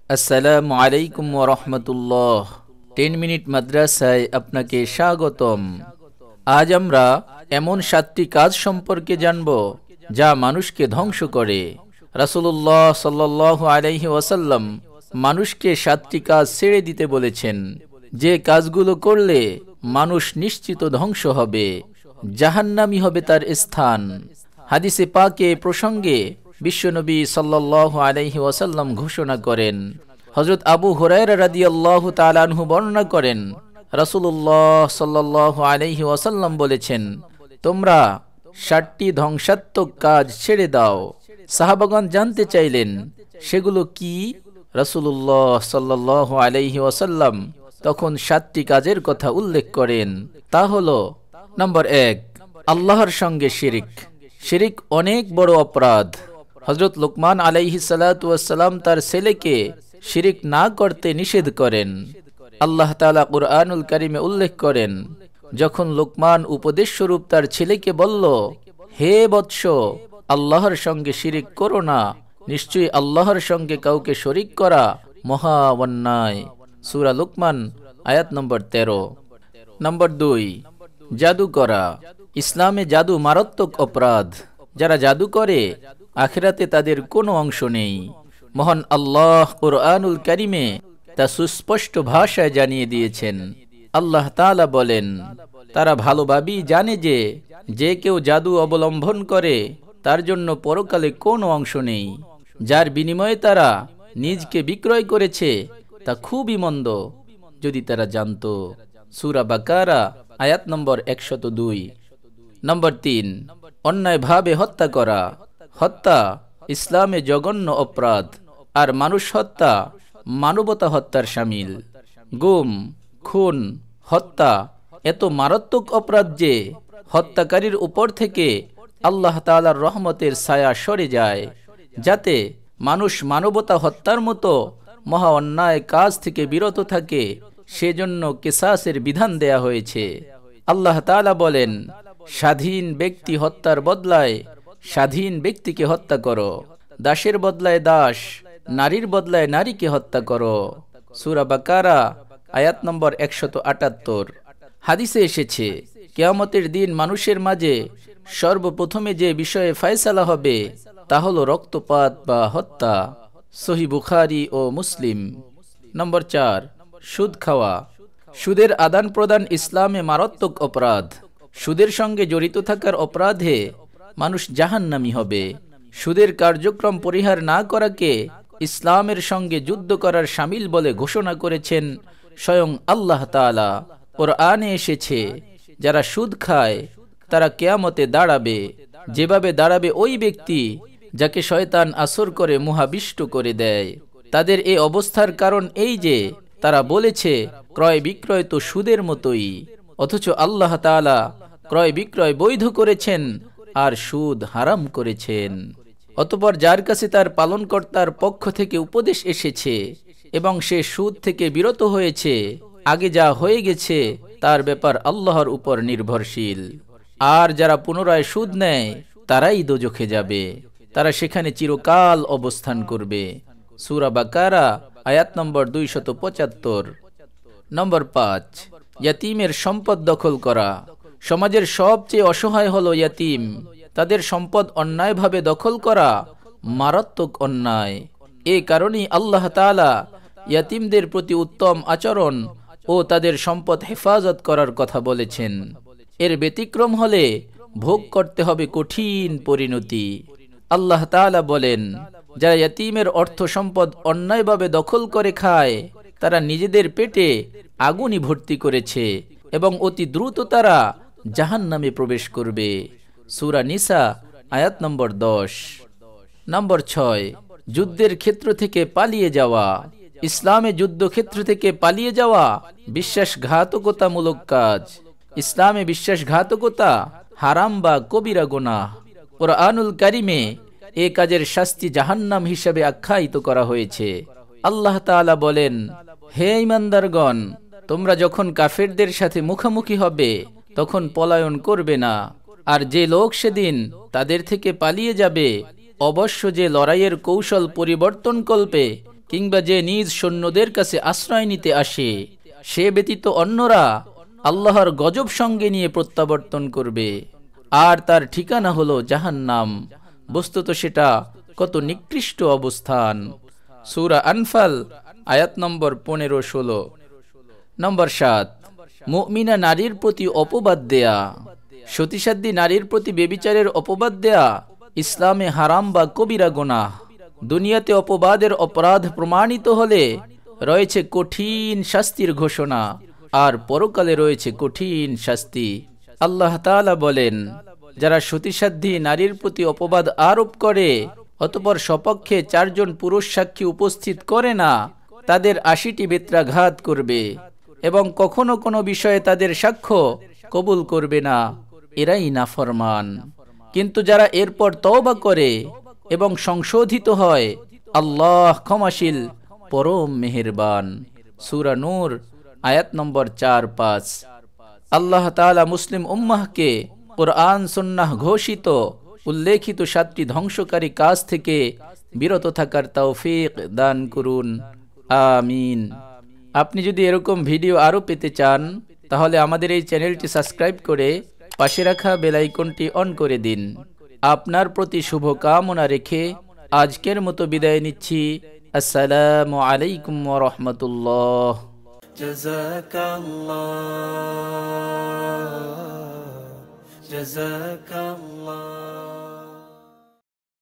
আসসালামু আলাইকুম ওয়া রাহমাতুল্লাহ। 10 মিনিট মাদ্রাসায় আপনাকে স্বাগতম। আজ আমরা এমন 7টি কাজ সম্পর্কে জানব যা মানুষকে ধ্বংস করে। রাসূলুল্লাহ সাল্লাল্লাহু আলাইহি ওয়াসাল্লাম মানুষকে 7টি কাজ ছেড়ে দিতে বলেছেন, যে কাজগুলো করলে মানুষ নিশ্চিত ধ্বংস হবে, জাহান্নামী হবে তার স্থান। হাদিসে পাকে প্রসঙ্গে বিশ্বনবী সাল্লাল্লাহু আলাইহি ওয়াসাল্লাম ঘোষণা করেন। হযরত আবু হুরায়রা রাদিয়াল্লাহু তাআলা আনহু বর্ণনা করেন, রাসূলুল্লাহ সাল্লাল্লাহু আলাইহি ওয়াসাল্লাম বলেছেন, তোমরা 7টি ধ্বংসাত্মক কাজ ছেড়ে দাও। সাহাবাগণ জানতে চাইলেন, সেগুলো কি? রাসূলুল্লাহ সাল্লাল্লাহু আলাইহি ওয়াসাল্লাম তখন 7টি কাজের কথা উল্লেখ করেন। তা হলো, নম্বর 1, আল্লাহর সঙ্গে শিরিক। শিরিক অনেক বড় অপরাধ। হযরত লুকমান আলাইহিস সালাতু ওয়াস সালাম তার ছেলেকে শিরিক না করতে নিষেধ করেন। আল্লাহ তাআলা কুরআনুল কারীমে উল্লেখ করেন, যখন লুকমান উপদেশ স্বরূপ তার ছেলেকে বলল, হে বৎস, আল্লাহর সঙ্গে শিরিক করো না, নিশ্চয়ই আল্লাহর সঙ্গে কাউকে শরীক করা মহা অন্যায়। সূরা লুকমান আয়াত নম্বর 13। নম্বর 2, জাদু করা। ইসলামে জাদু মারাত্মক অপরাধ। যারা জাদু করে, আখিরাতে তাদের কোনো অংশ নেই। মহান আল্লাহ কুরআনুল কারীমে তা সুস্পষ্ট ভাষায় জানিয়ে দিয়েছেন। আল্লাহ তাআলা বলেন, তারা ভালোভাবেই জানে যে যে কেউ জাদু অবলম্বন করে তার জন্য পরকালে কোনো অংশ নেই। যার বিনিময়ে তারা নিজকে বিক্রয় করেছে তা খুবই মন্দ, যদি তারা জানতো। সূরা বাকারা আয়াত নম্বর 102। নম্বর 3, অন্যায়ভাবে হত্যা করা। হত্যা ইসলামে জঘন্য অপরাধ, আর মানুষ হত্যা মানবতা হত্যার শামিল। গুম, খুন, হত্যা এত মারাত্মক অপরাধ যে হত্যাকারীর উপর থেকে আল্লাহ তাআলার রহমতের ছায়া সরে যায়, যাতে মানুষ মানবতা হত্যার মতো মহা অন্যায় কাজ থেকে বিরত থাকে। সেজন্য কিসাসের বিধান দেয়া হয়েছে। আল্লাহ তাআলা বলেন, স্বাধীন ব্যক্তি হত্যার বদলায় স্বাধীন ব্যক্তিকে হত্যা করো, দাসের বদলায় দাস, নারীর বদলায় নারীকে হত্যা করো। সূরা বাকারা আয়াত নম্বর 178। হাদিসে এসেছে, কিয়ামতের দিন মানুষের মাঝে সর্বপ্রথমে যে বিষয়ে ফয়সালা হবে তা হলো রক্তপাত বা হত্যা। সহিহ বুখারী ও মুসলিম। নম্বর 4, সুদ খাওয়া। সুদের আদান প্রদান ইসলামে মারাত্মক অপরাধ। সুদের সঙ্গে জড়িত থাকার অপরাধে মানুষ জাহান্নামী হবে। সুদের কার্যক্রম পরিহার না করাকে ইসলামের সঙ্গে যুদ্ধ করার শামিল বলে ঘোষণা করেছেন স্বয়ং আল্লাহ তাআলা। কোরআনে এসেছে, যারা সুদ খায় তারা কিয়ামতে দাঁড়াবে, যেভাবে দাঁড়াবে ওই ব্যক্তি যাকে শয়তান আসর করে মোহাবিষ্ট করে দেয়। তাদের এই অবস্থার কারণ এই যে তারা বলেছে, ক্রয় বিক্রয় তো সুদের মতোই, অথচ আল্লাহ তাআলা ক্রয় বিক্রয় বৈধ করেছেন আর সুদ হারাম করেছেন। অতঃপর যার কাছে তার পালনকর্তার পক্ষ থেকে উপদেশ এসেছে এবং সে সুদ থেকে বিরত হয়েছে, আগে যা হয়ে গেছে তার ব্যাপার আল্লাহর উপর নির্ভরশীল। আর যারা পুনরায় সুদ নেয় তারাই দোজখে যাবে, তারা সেখানে চিরকাল অবস্থান করবে। সূরা বাকারা আয়াত নম্বর 275। নম্বর 5, ইয়াতীমের সম্পদ দখল করা। সমাজের সবচেয়ে অসহায় হলো ইয়াতীম। তাদের সম্পদ অন্যায়ভাবে দখল করা মারাত্মক অন্যায়। এই কারণেই আল্লাহ তাআলা ইয়াতীমদের প্রতি উত্তম আচরণ ও তাদের সম্পদ হেফাজত করার কথা বলেছেন। এর ব্যতিক্রম হলে ভোগ করতে হবে কঠিন পরিণতি। আল্লাহ তাআলা বলেন, যারা ইয়াতীমের অর্থ সম্পদ অন্যায়ভাবে দখল করে খায় তারা নিজেদের পেটে আগুনই ভর্তি করেছে এবং অতি দ্রুত তারা জাহান্নামে প্রবেশ করবে। সূরা নিসা আয়াত নম্বর 10। নম্বর 6, যুদ্ধের ক্ষেত্র থেকে পালিয়ে যাওয়া। ইসলামে যুদ্ধক্ষেত্র থেকে পালিয়ে যাওয়া বিশ্বাসঘাতকতামূলক কাজ। ইসলামে বিশ্বাসঘাতকতা হারাম বা কবিরা গুনাহ। কুরআনুল কারীমে এই কাজের শাস্তি জাহান্নাম হিসেবে আখ্যায়িত করা হয়েছে। আল্লাহ তাআলা বলেন, হে ঈমানদারগণ, তোমরা যখন কাফেরদের সাথে মুখোমুখি হবে তখন পলায়ন করবে না, আর যে লোক সেদিন তাদের থেকে পালিয়ে যাবে অবশ্য যে লড়াইয়ের কৌশল পরিবর্তন করবে কিংবা যে নিজ সৈন্যদের কাছে আশ্রয় নিতে আসে, সে ব্যতীত অন্যরা আল্লাহর গজব সঙ্গে নিয়ে প্রত্যাবর্তন করবে, আর তার ঠিকানা হলো জাহান্নাম। বস্তুত সেটা কত নিকৃষ্ট অবস্থান। সূরা আনফাল আয়াত নম্বর 15-16। নম্বর 7, মুমিনা নারীর প্রতি অপবাদ দেয়া। সতীসাধ্যী নারীর প্রতি ব্যভিচারের অপবাদ দেয়া ইসলামে হারাম বা কবিরা গুনাহ। দুনিয়াতে অপবাদের অপরাধ প্রমাণিত হলে রয়েছে কঠিন শাস্তির ঘোষণা, আর পরকালে রয়েছে কঠিন শাস্তি। আল্লাহ তাআলা বলেন, যারা সতীসাধ্যী নারীর প্রতি অপবাদ আরোপ করে অতঃপর সপক্ষে 4 জন পুরুষ সাক্ষী উপস্থিত করে না, তাদের 80টি বেত্রাঘাত করবে এবং কখনো কোনো বিষয়ে তাদের সাক্ষ্য কবুল করবে না। এরাই নাফরমান। কিন্তু যারা এরপর তওবা করে এবং সংশোধিত হয়, আল্লাহ ক্ষমাশীল, পরম মেহেরবান। সূরা নূর আয়াত নম্বর 4-5। আল্লাহ তাআলা মুসলিম উম্মাহকে কুরআন সুন্নাহ ঘোষিত উল্লেখিত 7টি ধ্বংসকারী কাজ থেকে বিরত থাকার তৌফিক দান করুন, আমিন। আপনি যদি এরকম ভিডিও আরও পেতে চান, তাহলে আমাদের এই চ্যানেলটি সাবস্ক্রাইব করে পাশে রাখা বেল আইকনটি অন করে দিন। আপনার প্রতি শুভ কামনা রেখে আজকের মতো বিদায় নিচ্ছি। আসসালামু আলাইকুম ওয়া রাহমাতুল্লাহ। জাযাকাল্লাহ।